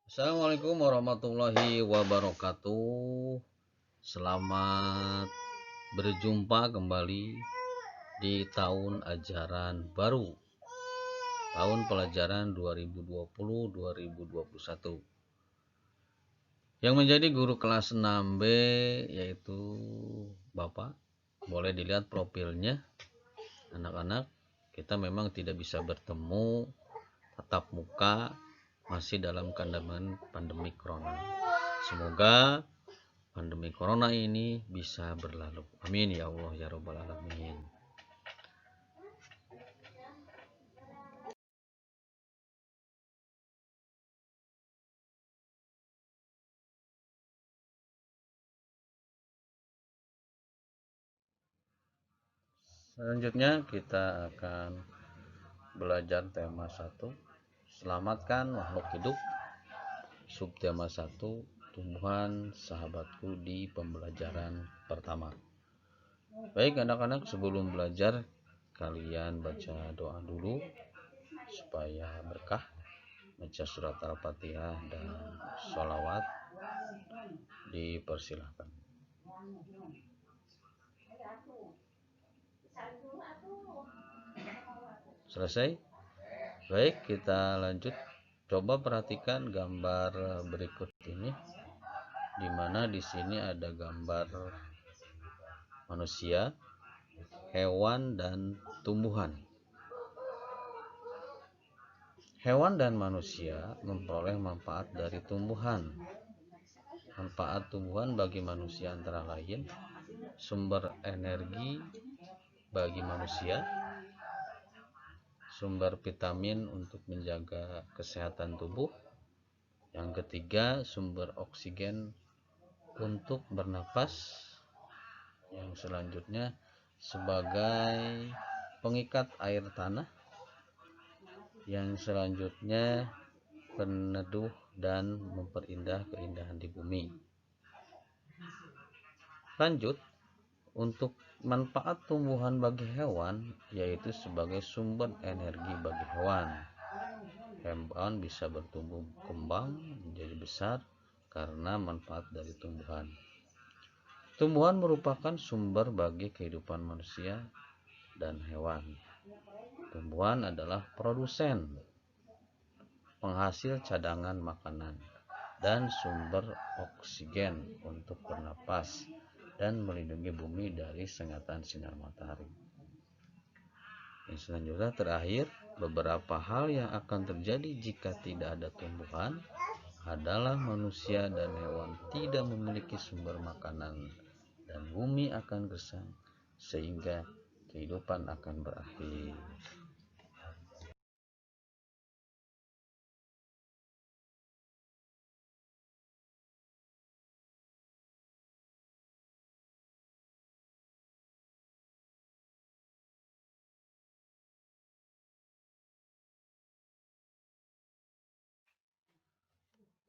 Assalamualaikum warahmatullahi wabarakatuh. Selamat berjumpa kembali di tahun ajaran baru, tahun pelajaran 2020-2021. Yang menjadi guru kelas 6B yaitu Bapak. Boleh dilihat profilnya. Anak-anak, kita memang tidak bisa bertemu tatap muka, masih dalam keadaan pandemi corona. Semoga pandemi corona ini bisa berlalu. Amin ya Allah ya Rabbal Alamin. Selanjutnya kita akan belajar tema 1. Selamatkan makhluk hidup. Subtema 1. Tumbuhan sahabatku di pembelajaran pertama. Baik anak-anak, sebelum belajar kalian baca doa dulu supaya berkah. Baca surat Al-Fatihah dan sholawat. Dipersilahkan. Selesai? Baik, kita lanjut. Coba perhatikan gambar berikut ini, di mana di sini ada gambar manusia, hewan, dan tumbuhan. Hewan dan manusia memperoleh manfaat dari tumbuhan. Manfaat tumbuhan bagi manusia antara lain sumber energi bagi manusia, sumber vitamin untuk menjaga kesehatan tubuh. Yang ketiga, sumber oksigen untuk bernapas. Yang selanjutnya, sebagai pengikat air tanah. Yang selanjutnya, peneduh dan memperindah keindahan di bumi. Lanjut, untuk manfaat tumbuhan bagi hewan, yaitu sebagai sumber energi bagi hewan. Hewan bisa bertumbuh kembang menjadi besar karena manfaat dari tumbuhan. Tumbuhan merupakan sumber bagi kehidupan manusia dan hewan. Tumbuhan adalah produsen, penghasil cadangan makanan, dan sumber oksigen untuk bernapas dan melindungi bumi dari sengatan sinar matahari. Yang selanjutnya terakhir, beberapa hal yang akan terjadi jika tidak ada tumbuhan adalah manusia dan hewan tidak memiliki sumber makanan dan bumi akan gersang sehingga kehidupan akan berakhir.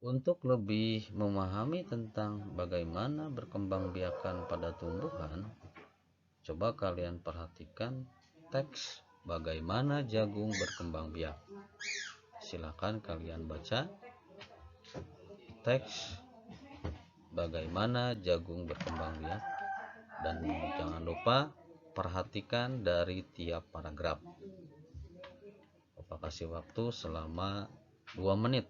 Untuk lebih memahami tentang bagaimana berkembangbiakan pada tumbuhan, coba kalian perhatikan teks bagaimana jagung berkembang biak. Silakan kalian baca teks bagaimana jagung berkembang biak, dan jangan lupa perhatikan dari tiap paragraf. Bapak kasih waktu selama 2 menit.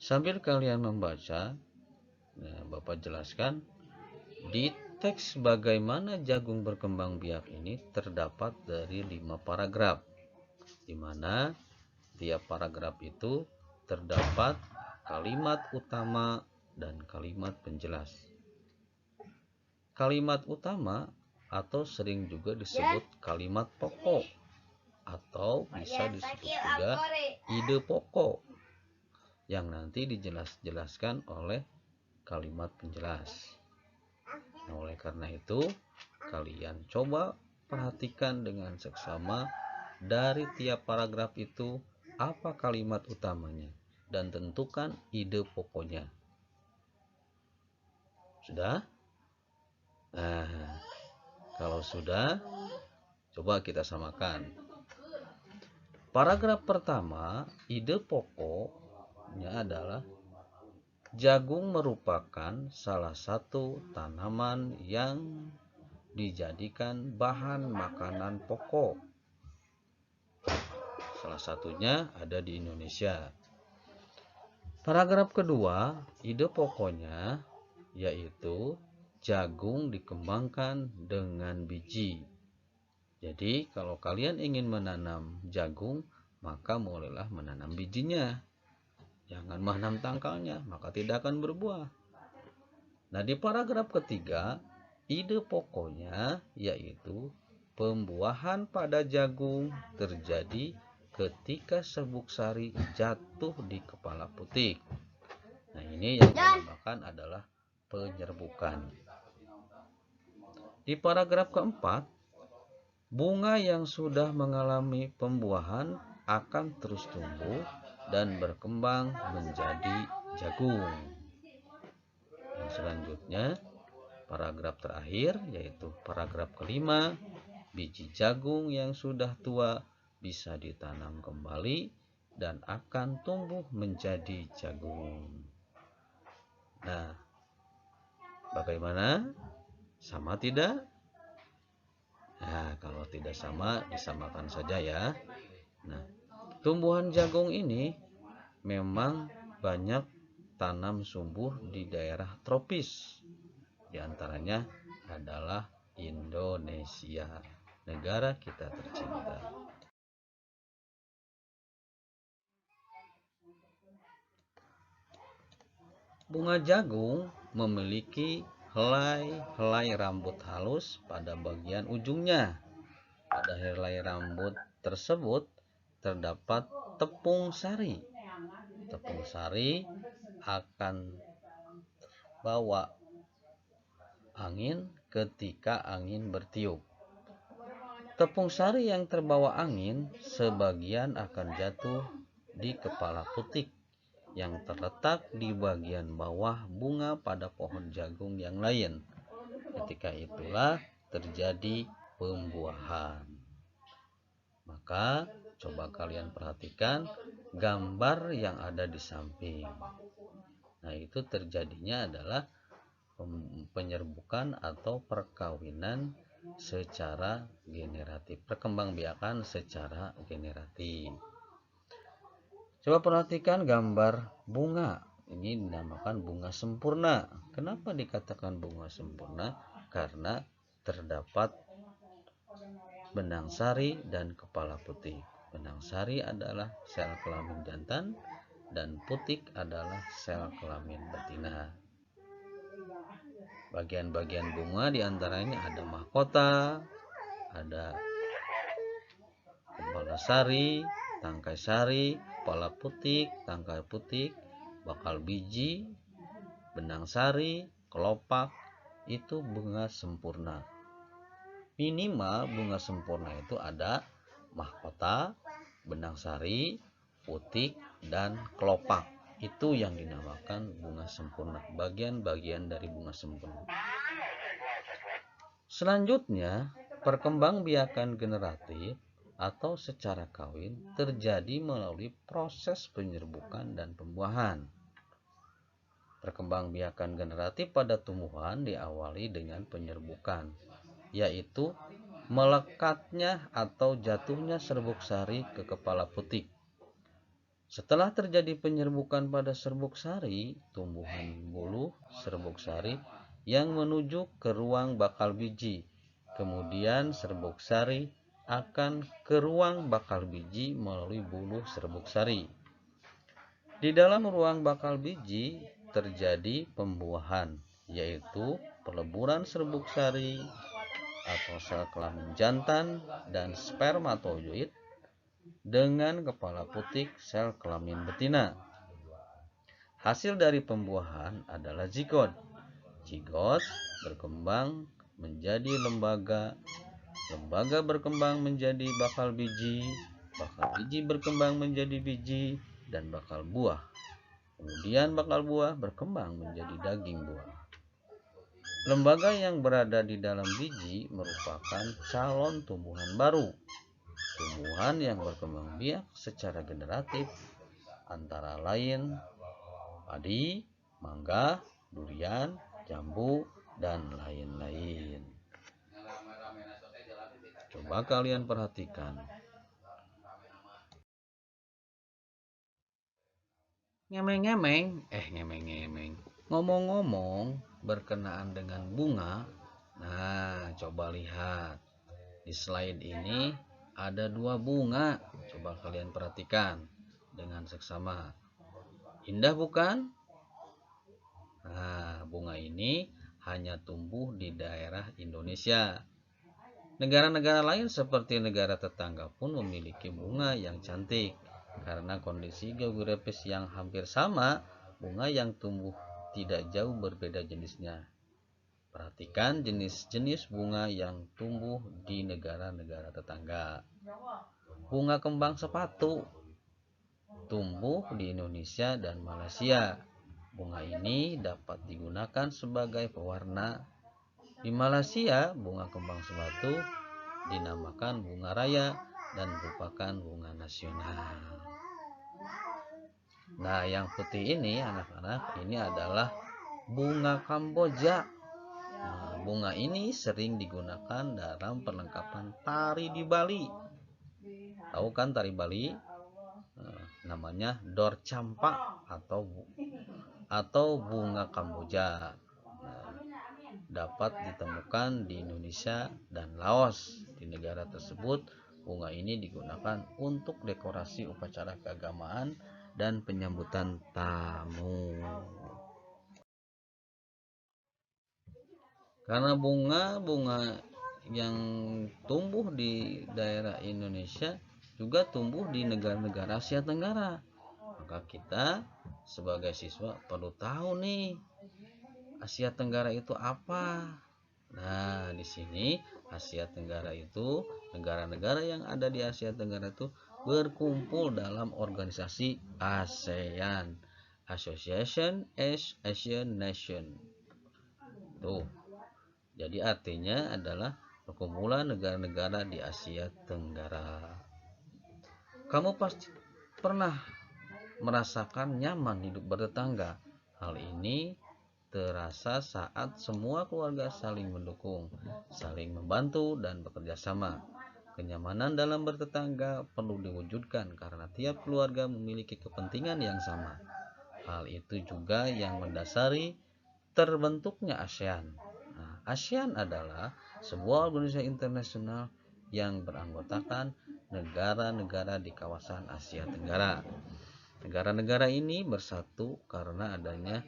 Sambil kalian membaca, Bapak jelaskan di teks bagaimana jagung berkembang biak ini terdapat dari 5 paragraf, di mana tiap paragraf itu terdapat kalimat utama dan kalimat penjelas. Kalimat utama atau sering juga disebut kalimat pokok atau bisa disebut juga ide pokok yang nanti dijelaskan oleh kalimat penjelas. Nah, oleh karena itu kalian coba perhatikan dengan seksama dari tiap paragraf itu apa kalimat utamanya dan tentukan ide pokoknya. Sudah? Nah, kalau sudah, coba kita samakan. Paragraf pertama, ide pokoknya adalah jagung merupakan salah satu tanaman yang dijadikan bahan makanan pokok. Salah satunya ada di Indonesia. Paragraf kedua, ide pokoknya yaitu jagung dikembangkan dengan biji. Jadi kalau kalian ingin menanam jagung, maka mulailah menanam bijinya. Jangan menanam tangkalnya, maka tidak akan berbuah. Nah, di paragraf ketiga, ide pokoknya yaitu pembuahan pada jagung terjadi ketika serbuk sari jatuh di kepala putik. Nah, ini yang dinamakan adalah penyerbukan. Di paragraf keempat, bunga yang sudah mengalami pembuahan akan terus tumbuh dan berkembang menjadi jagung. Yang selanjutnya, paragraf terakhir yaitu paragraf kelima, biji jagung yang sudah tua bisa ditanam kembali dan akan tumbuh menjadi jagung. Nah, bagaimana? Sama tidak? Nah, kalau tidak sama, disamakan saja ya. Nah, tumbuhan jagung ini memang banyak tanam sumbuh di daerah tropis. Di antaranya adalah Indonesia, negara kita tercinta. Bunga jagung memiliki helai-helai rambut halus pada bagian ujungnya. Pada helai rambut tersebut terdapat tepung sari. Tepung sari akan bawa angin ketika angin bertiup. Tepung sari yang terbawa angin sebagian akan jatuh di kepala putik yang terletak di bagian bawah bunga pada pohon jagung yang lain. Ketika itulah terjadi pembuahan. Maka coba kalian perhatikan gambar yang ada di samping. Nah, itu terjadinya adalah penyerbukan atau perkawinan secara generatif, perkembangbiakan secara generatif. Coba perhatikan gambar bunga. Ini dinamakan bunga sempurna. Kenapa dikatakan bunga sempurna? Karena terdapat benang sari dan kepala putik. Benang sari adalah sel kelamin jantan dan putik adalah sel kelamin betina. Bagian-bagian bunga diantaranya ada mahkota, ada kepala sari, tangkai sari, kepala putik, tangkai putik, bakal biji, benang sari, kelopak, itu bunga sempurna. Minimal bunga sempurna itu ada mahkota, benang sari, putik, dan kelopak. Itu yang dinamakan bunga sempurna, bagian-bagian dari bunga sempurna. Selanjutnya, perkembangbiakan generatif atau secara kawin terjadi melalui proses penyerbukan dan pembuahan. Perkembangbiakan generatif pada tumbuhan diawali dengan penyerbukan, yaitu melekatnya atau jatuhnya serbuk sari ke kepala putik. Setelah terjadi penyerbukan pada serbuk sari, tumbuhan buluh serbuk sari yang menuju ke ruang bakal biji. Kemudian serbuk sari akan ke ruang bakal biji melalui buluh serbuk sari. Di dalam ruang bakal biji terjadi pembuahan, yaitu peleburan serbuk sari atau sel kelamin jantan dan spermatozoid dengan kepala putik sel kelamin betina. Hasil dari pembuahan adalah zigot. Zigot berkembang menjadi lembaga, lembaga berkembang menjadi bakal biji berkembang menjadi biji dan bakal buah. Kemudian bakal buah berkembang menjadi daging buah. Lembaga yang berada di dalam biji merupakan calon tumbuhan baru. tumbuhan yang berkembang biak secara generatif, antara lain padi, mangga, durian, jambu, dan lain-lain. Coba kalian perhatikan. Ngemeng-ngemeng. Ngomong-ngomong berkenaan dengan bunga. Nah, coba lihat. Di slide ini ada 2 bunga. Coba kalian perhatikan dengan seksama. Indah bukan? Nah, bunga ini hanya tumbuh di daerah Indonesia. Negara-negara lain seperti negara tetangga pun memiliki bunga yang cantik. Karena kondisi geografis yang hampir sama, bunga yang tumbuh tidak jauh berbeda jenisnya. Perhatikan jenis-jenis bunga yang tumbuh di negara-negara tetangga. Bunga kembang sepatu tumbuh di Indonesia dan Malaysia. Bunga ini dapat digunakan sebagai pewarna. Di Malaysia, bunga kembang sepatu dinamakan bunga raya dan merupakan bunga nasional. Nah, yang putih ini anak-anak, ini adalah bunga Kamboja. Nah, bunga ini sering digunakan dalam perlengkapan tari di Bali. Tahu kan tari Bali? Namanya dor campak atau bunga Kamboja. Dapat ditemukan di Indonesia dan Laos. Di negara tersebut, bunga ini digunakan untuk dekorasi upacara keagamaan dan penyambutan tamu. Karena bunga yang tumbuh di daerah Indonesia juga tumbuh di negara-negara Asia Tenggara, maka kita sebagai siswa perlu tahu nih, Asia Tenggara itu apa? Nah, di sini Asia Tenggara itu negara-negara yang ada di Asia Tenggara itu berkumpul dalam organisasi ASEAN, Association as Asian Nation. Tuh. Jadi artinya adalah perkumpulan negara-negara di Asia Tenggara. Kamu pasti pernah merasakan nyaman hidup bertetangga. Hal ini terasa saat semua keluarga saling mendukung, saling membantu, dan bekerja sama. Kenyamanan dalam bertetangga perlu diwujudkan karena tiap keluarga memiliki kepentingan yang sama. Hal itu juga yang mendasari terbentuknya ASEAN. Nah, ASEAN adalah sebuah organisasi internasional yang beranggotakan negara-negara di kawasan Asia Tenggara. Negara-negara ini bersatu karena adanya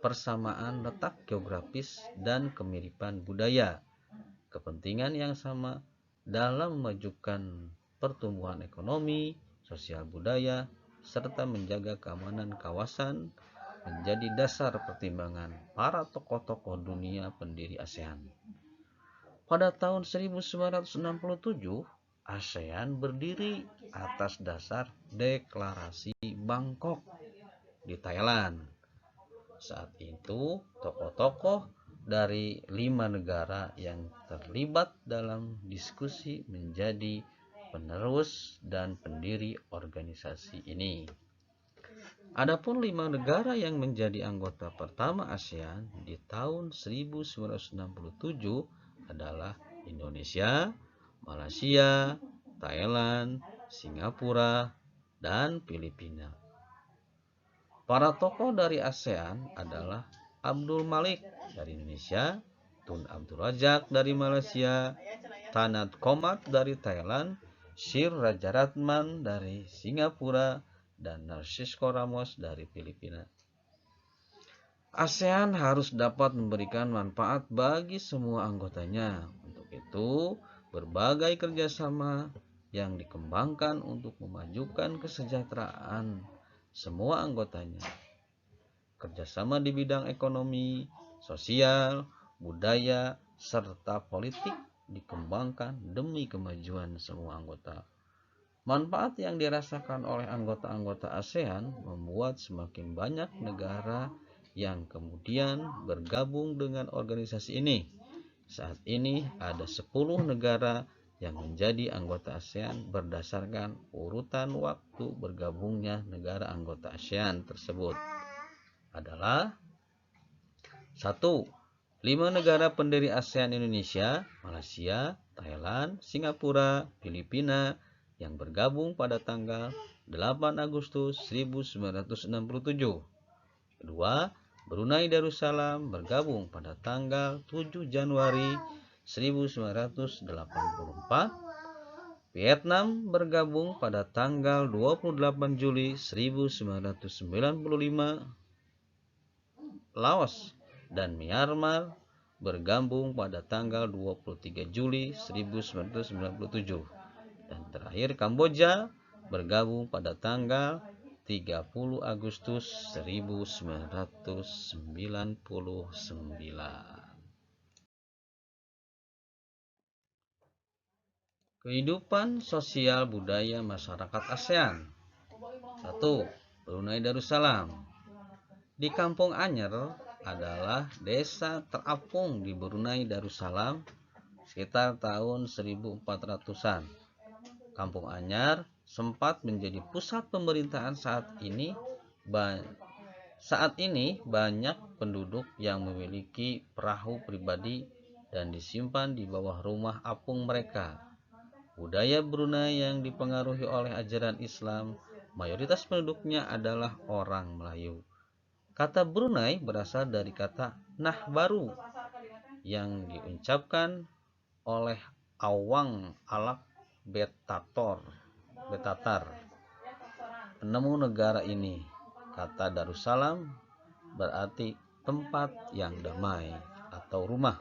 persamaan letak geografis dan kemiripan budaya, kepentingan yang sama dalam memajukan pertumbuhan ekonomi, sosial budaya, serta menjaga keamanan kawasan menjadi dasar pertimbangan para tokoh-tokoh dunia pendiri ASEAN. Pada tahun 1967, ASEAN berdiri atas dasar Deklarasi Bangkok di Thailand. Saat itu, tokoh-tokoh dari 5 negara yang terlibat dalam diskusi menjadi penerus dan pendiri organisasi ini. Adapun 5 negara yang menjadi anggota pertama ASEAN di tahun 1967 adalah Indonesia, Malaysia, Thailand, Singapura, dan Filipina. Para tokoh dari ASEAN adalah Abdul Malik dari Indonesia, Tun Abdul Razak dari Malaysia, Tanat Komat dari Thailand, Shir Rajaratnam dari Singapura, dan Narcisco Ramos dari Filipina. ASEAN harus dapat memberikan manfaat bagi semua anggotanya. Untuk itu, berbagai kerjasama yang dikembangkan untuk memajukan kesejahteraan semua anggotanya. Kerjasama di bidang ekonomi, sosial, budaya, serta politik dikembangkan demi kemajuan semua anggota. Manfaat yang dirasakan oleh anggota-anggota ASEAN membuat semakin banyak negara yang kemudian bergabung dengan organisasi ini. Saat ini ada 10 negara yang menjadi anggota ASEAN berdasarkan urutan waktu bergabungnya negara anggota ASEAN tersebut adalah 1. 5 negara pendiri ASEAN: Indonesia, Malaysia, Thailand, Singapura, Filipina yang bergabung pada tanggal 8 Agustus 1967. Kedua, Brunei Darussalam bergabung pada tanggal 7 Januari 1984. Vietnam bergabung pada tanggal 28 Juli 1995. Laos dan Myanmar bergabung pada tanggal 23 Juli 1997. Dan terakhir Kamboja bergabung pada tanggal 30 Agustus 1999. Kehidupan sosial budaya masyarakat ASEAN. 1. Brunei Darussalam. Di Kampung Anyer adalah desa terapung di Brunei Darussalam sekitar tahun 1400-an. Kampung Anyar sempat menjadi pusat pemerintahan saat ini. Banyak penduduk yang memiliki perahu pribadi dan disimpan di bawah rumah apung mereka. Budaya Brunei yang dipengaruhi oleh ajaran Islam, mayoritas penduduknya adalah orang Melayu. Kata Brunei berasal dari kata nah baru yang diucapkan oleh Awang Alak Betatar, penemu negara ini. Kata Darussalam berarti tempat yang damai atau rumah.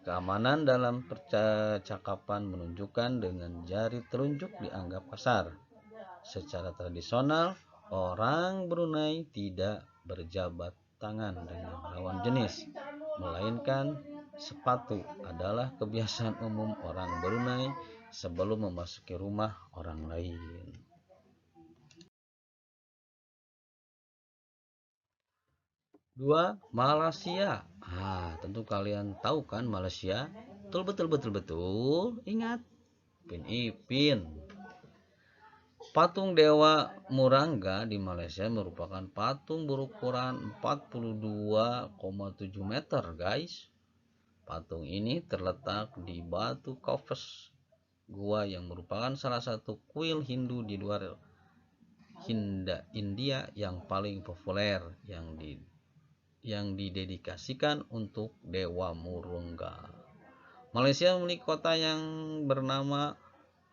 Keamanan dalam percakapan menunjukkan dengan jari telunjuk dianggap kasar. Secara tradisional, orang Brunei tidak berjabat tangan dengan lawan jenis, melainkan sepatu adalah kebiasaan umum orang Brunei sebelum memasuki rumah orang lain. 2. Malaysia. Tentu kalian tahu kan Malaysia? Betul. Ingat. Ipin. Patung Dewa Murangga di Malaysia merupakan patung berukuran 42,7 meter, guys. Patung ini terletak di Batu Kaufes, gua yang merupakan salah satu kuil Hindu di luar India yang paling populer yang didedikasikan untuk Dewa Murangga. Malaysia memiliki kota yang bernama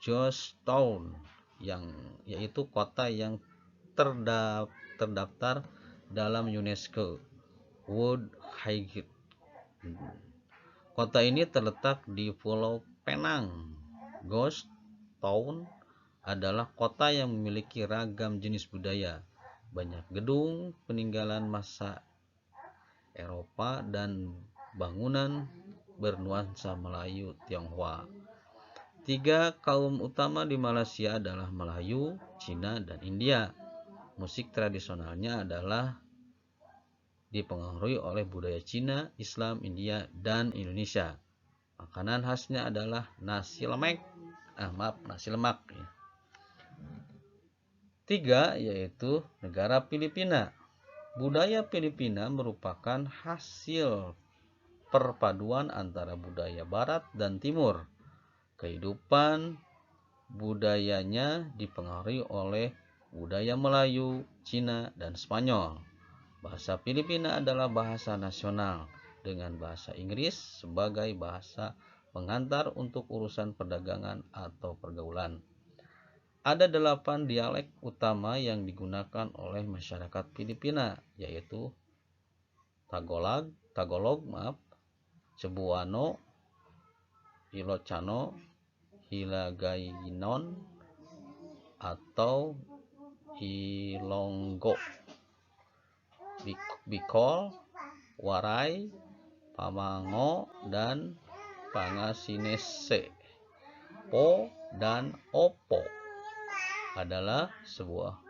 Georgetown, yaitu kota yang terdaftar dalam UNESCO World Heritage. Kota ini terletak di Pulau Penang. Georgetown adalah kota yang memiliki ragam jenis budaya, banyak gedung peninggalan masa Eropa dan bangunan bernuansa Melayu Tionghoa. 3 kaum utama di Malaysia adalah Melayu, Cina, dan India. Musik tradisionalnya adalah dipengaruhi oleh budaya Cina, Islam, India, dan Indonesia. Makanan khasnya adalah nasi lemak. 3 yaitu negara Filipina. Budaya Filipina merupakan hasil perpaduan antara budaya barat dan timur. Kehidupan budayanya dipengaruhi oleh budaya Melayu, Cina, dan Spanyol. Bahasa Filipina adalah bahasa nasional dengan bahasa Inggris sebagai bahasa pengantar untuk urusan perdagangan atau pergaulan. Ada 8 dialek utama yang digunakan oleh masyarakat Filipina, yaitu Tagalog, Cebuano, Ilocano, Hiligaynon, atau Ilonggo, Bicol, Waray, Pamango, dan Pangasinense. Po dan Opo adalah sebuah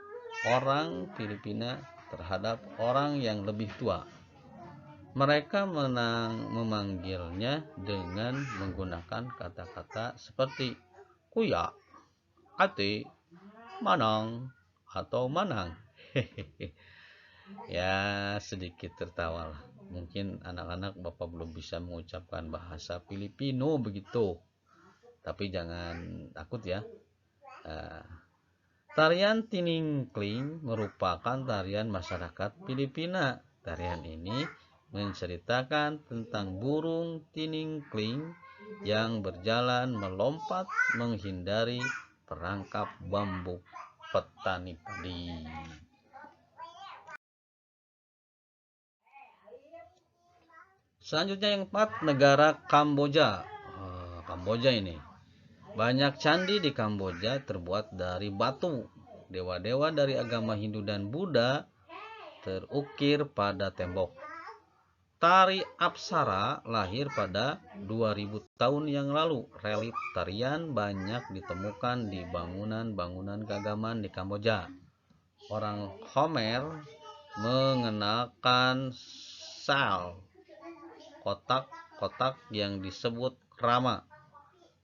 orang Filipina terhadap orang yang lebih tua. Mereka memanggilnya dengan menggunakan kata-kata seperti kuya, ate, manang, atau manang. Ya, sedikit tertawa lah. Mungkin anak-anak Bapak belum bisa mengucapkan bahasa Filipino begitu. Tapi jangan takut ya. Tarian Tiningkling merupakan tarian masyarakat Filipina. Tarian ini menceritakan tentang burung tiningkling yang berjalan melompat menghindari perangkap bambu petani padi. Selanjutnya yang keempat, negara Kamboja. Kamboja ini banyak candi di Kamboja terbuat dari batu. Dewa-dewa dari agama Hindu dan Buddha terukir pada tembok. Tari Apsara lahir pada 2000 tahun yang lalu. Relief tarian banyak ditemukan di bangunan-bangunan keagamaan di Kamboja. Orang Khmer mengenakan sal, kotak-kotak yang disebut krama.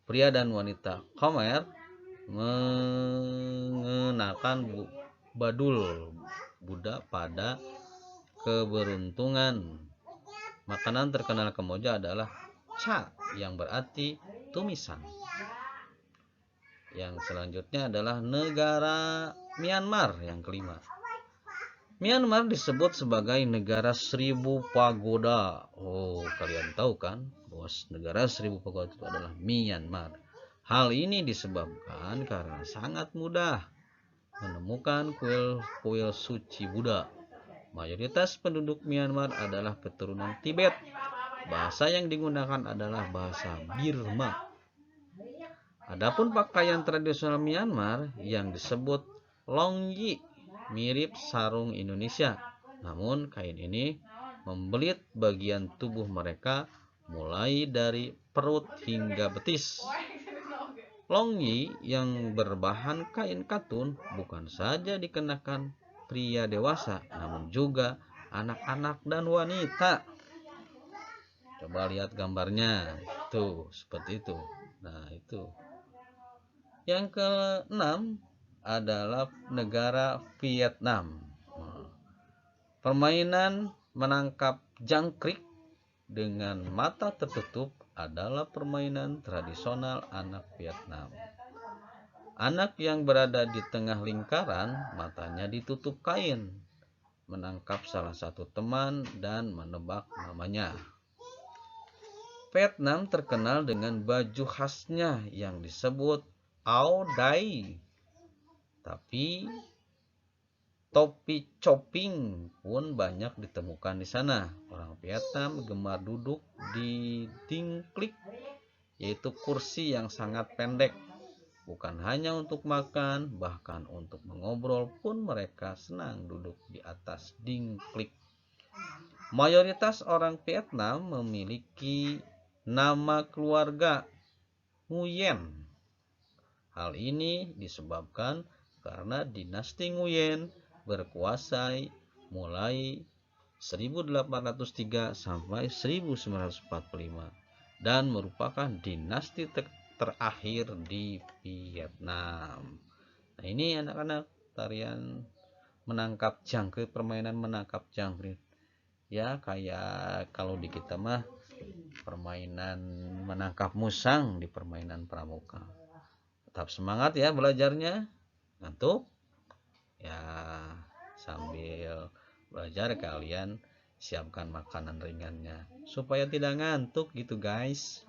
Pria dan wanita Khmer mengenakan badul Buddha pada keberuntungan. Makanan terkenal Kamboja adalah cha yang berarti tumisan. Yang selanjutnya adalah negara Myanmar yang kelima. Myanmar disebut sebagai negara 1000 pagoda. Oh, kalian tahu kan bahwa negara 1000 pagoda itu adalah Myanmar. Hal ini disebabkan karena sangat mudah menemukan kuil-kuil suci Buddha. Mayoritas penduduk Myanmar adalah keturunan Tibet. Bahasa yang digunakan adalah bahasa Burma. Adapun pakaian tradisional Myanmar yang disebut longyi mirip sarung Indonesia. Namun kain ini membelit bagian tubuh mereka mulai dari perut hingga betis. Longyi yang berbahan kain katun bukan saja dikenakan pria dewasa, namun juga anak-anak dan wanita. Coba lihat gambarnya, tuh seperti itu. Nah, itu. Yang keenam adalah negara Vietnam. Permainan menangkap jangkrik dengan mata tertutup adalah permainan tradisional anak Vietnam. Anak yang berada di tengah lingkaran, matanya ditutup kain, menangkap salah satu teman dan menebak namanya. Vietnam terkenal dengan baju khasnya yang disebut Áo Dai. Tapi topi choping pun banyak ditemukan di sana. Orang Vietnam gemar duduk di dinh klik, yaitu kursi yang sangat pendek. Bukan hanya untuk makan, bahkan untuk mengobrol pun mereka senang duduk di atas dinh klik. Mayoritas orang Vietnam memiliki nama keluarga Nguyen. Hal ini disebabkan karena dinasti Nguyen berkuasa mulai 1803 sampai 1945 dan merupakan dinasti terakhir di Vietnam. Nah, ini anak-anak tarian menangkap jangkrik, permainan menangkap jangkrik. Ya, kayak kalau di kita mah permainan menangkap musang di permainan pramuka. Tetap semangat ya belajarnya. Ngantuk? Ya, sambil belajar kalian siapkan makanan ringannya supaya tidak ngantuk gitu guys.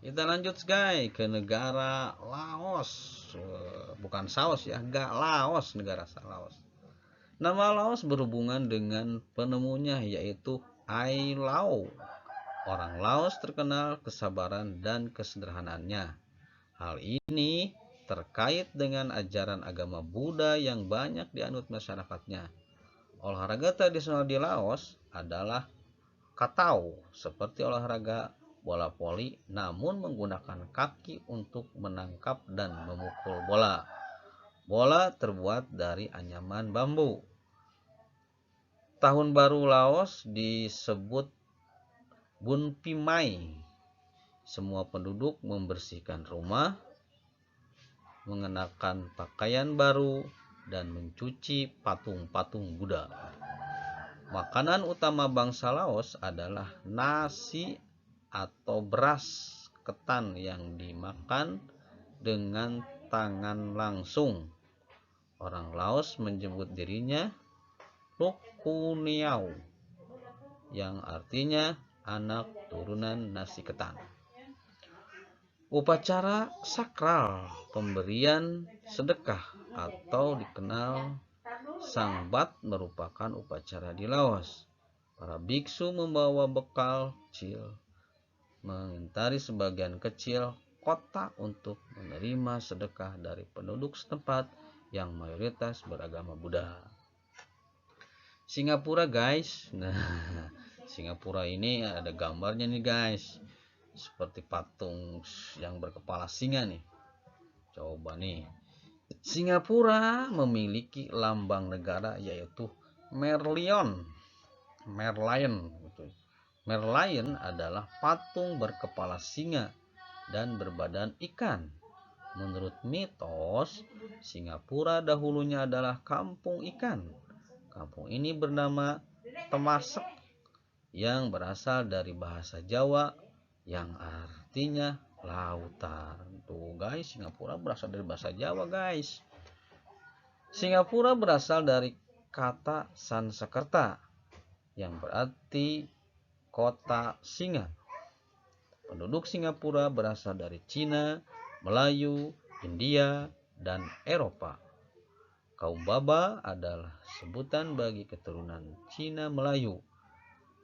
Kita lanjut guys ke negara Laos. Bukan saus ya, enggak, Laos, negara Laos. Nama Laos berhubungan dengan penemunya yaitu Ai Lao. Orang Laos terkenal kesabaran dan kesederhanaannya. Hal ini terkait dengan ajaran agama Buddha yang banyak dianut masyarakatnya. Olahraga tradisional di Laos adalah katau, seperti olahraga bola voli, namun menggunakan kaki untuk menangkap dan memukul bola. Bola terbuat dari anyaman bambu. Tahun baru Laos disebut Bun Pimay. Semua penduduk membersihkan rumah, mengenakan pakaian baru, dan mencuci patung-patung Buddha. Makanan utama bangsa Laos adalah nasi atau beras ketan yang dimakan dengan tangan langsung. Orang Laos menyebut dirinya Luk Kuniau, yang artinya anak turunan nasi ketan. Upacara sakral pemberian sedekah atau dikenal Sangbat merupakan upacara di Laos. Para biksu membawa bekal kecil, mengitari sebagian kecil kota untuk menerima sedekah dari penduduk setempat yang mayoritas beragama Buddha. Singapura guys, nah Singapura ini ada gambarnya nih guys, seperti patung yang berkepala singa nih. Coba nih, Singapura memiliki lambang negara yaitu Merlion. Merlion adalah patung berkepala singa dan berbadan ikan. Menurut mitos, Singapura dahulunya adalah kampung ikan. Kampung ini bernama Temasek yang berasal dari bahasa Jawa yang artinya lautan. Tuh guys, Singapura berasal dari bahasa Jawa guys. Singapura berasal dari kata Sanskerta yang berarti kota singa. Penduduk Singapura berasal dari Cina, Melayu, India, dan Eropa. Kaum Baba adalah sebutan bagi keturunan Cina Melayu.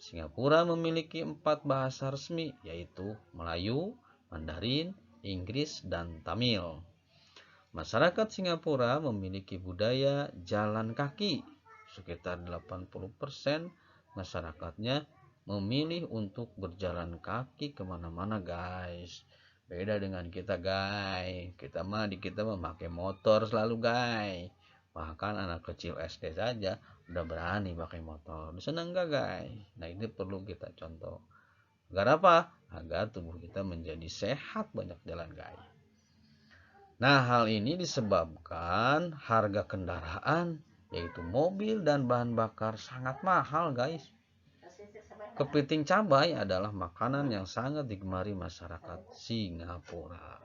Singapura memiliki 4 bahasa resmi, yaitu Melayu, Mandarin, Inggris, dan Tamil. Masyarakat Singapura memiliki budaya jalan kaki. Sekitar 80% masyarakatnya memilih untuk berjalan kaki kemana-mana guys. Beda dengan kita guys. Kita memakai motor selalu guys. Bahkan anak kecil SD saja udah berani pakai motor. Senang gak guys? Nah ini perlu kita contoh. Agar apa? Agar tubuh kita menjadi sehat, banyak jalan guys. Nah hal ini disebabkan harga kendaraan yaitu mobil dan bahan bakar sangat mahal guys. Kepiting cabai adalah makanan yang sangat digemari masyarakat Singapura.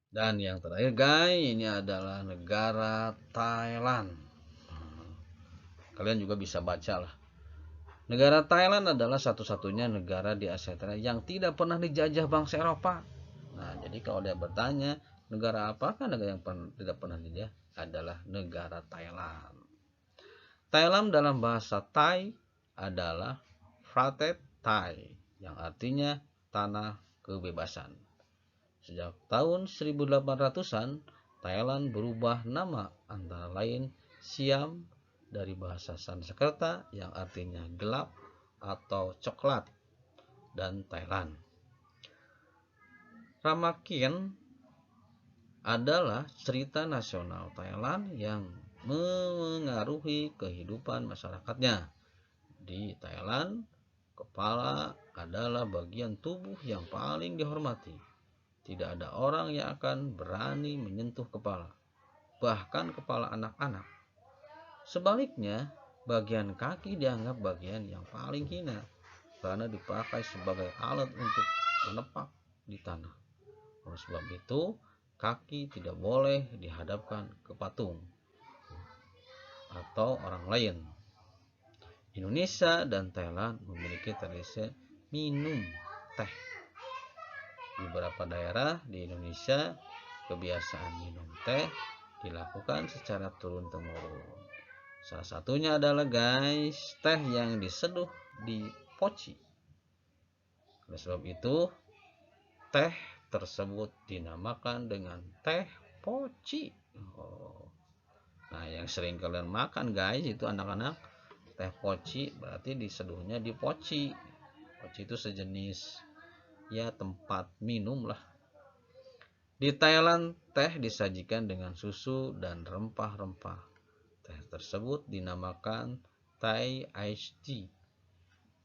Dan yang terakhir guys, ini adalah negara Thailand. Kalian juga bisa baca lah. Negara Thailand adalah satu-satunya negara di Asia Tenggara yang tidak pernah dijajah bangsa Eropa. Nah, jadi kalau dia bertanya, negara apakah negara yang tidak pernah dijajah? Adalah negara Thailand. Thailand dalam bahasa Thai adalah Phratet Thai, yang artinya tanah kebebasan. Sejak tahun 1800-an, Thailand berubah nama antara lain Siam dari bahasa Sanskerta yang artinya gelap atau coklat, dan Thailand. Ramakien adalah cerita nasional Thailand yang mengaruhi kehidupan masyarakatnya. Di Thailand, kepala adalah bagian tubuh yang paling dihormati. Tidak ada orang yang akan berani menyentuh kepala, bahkan kepala anak-anak. Sebaliknya, bagian kaki dianggap bagian yang paling hina karena dipakai sebagai alat untuk menepak di tanah. Oleh sebab itu, kaki tidak boleh dihadapkan ke patung atau orang lain. Indonesia dan Thailand memiliki tradisi minum teh. Di beberapa daerah di Indonesia, kebiasaan minum teh dilakukan secara turun-temurun. Salah satunya adalah guys, teh yang diseduh di poci. Oleh sebab itu, teh tersebut dinamakan dengan teh poci. Nah, yang sering kalian makan guys itu anak-anak, teh poci berarti diseduhnya di poci. Poci itu sejenis ya tempat minum lah. Di Thailand, teh disajikan dengan susu dan rempah-rempah. Teh tersebut dinamakan Thai Iced Tea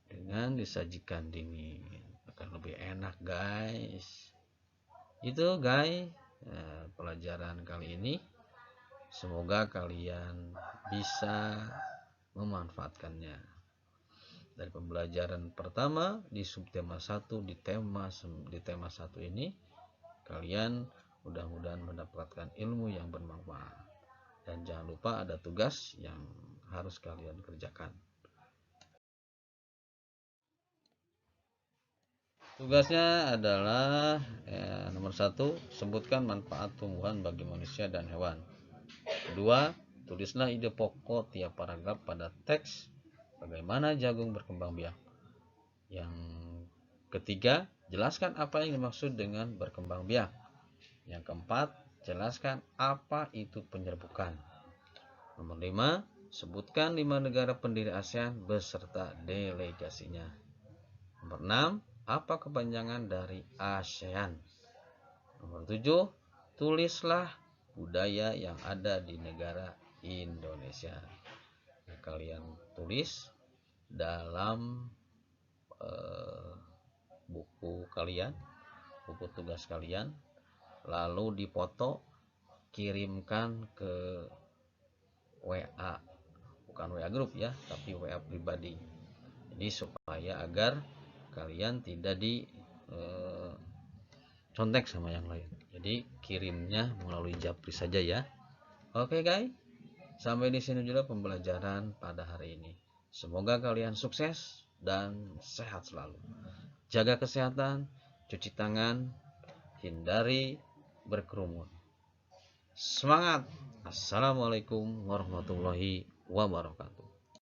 dengan disajikan dingin. Akan lebih enak, guys. Itu, guys, pelajaran kali ini. Semoga kalian bisa memanfaatkannya. Dari pembelajaran pertama di subtema 1 di tema 1 ini, kalian mudah-mudahan mendapatkan ilmu yang bermanfaat. Dan jangan lupa ada tugas yang harus kalian kerjakan. Tugasnya adalah nomor 1, sebutkan manfaat tumbuhan bagi manusia dan hewan. Kedua, tulislah ide pokok tiap paragraf pada teks bagaimana jagung berkembang biak. Yang ketiga, jelaskan apa yang dimaksud dengan berkembang biak. Yang keempat, jelaskan apa itu penyerbukan. Nomor 5, sebutkan 5 negara pendiri ASEAN beserta delegasinya. Nomor 6, apa kepanjangan dari ASEAN. Nomor 7, tulislah budaya yang ada di negara Indonesia. Kalian tulis dalam buku kalian, buku tugas kalian, lalu dipoto, kirimkan ke WA, bukan WA grup ya, tapi WA pribadi. Jadi supaya agar kalian tidak contek sama yang lain. Jadi kirimnya melalui Japri saja ya. Oke guys, sampai di sini juga pembelajaran pada hari ini. Semoga kalian sukses dan sehat selalu. Jaga kesehatan, cuci tangan, hindari berkerumun. Semangat! Assalamualaikum warahmatullahi wabarakatuh.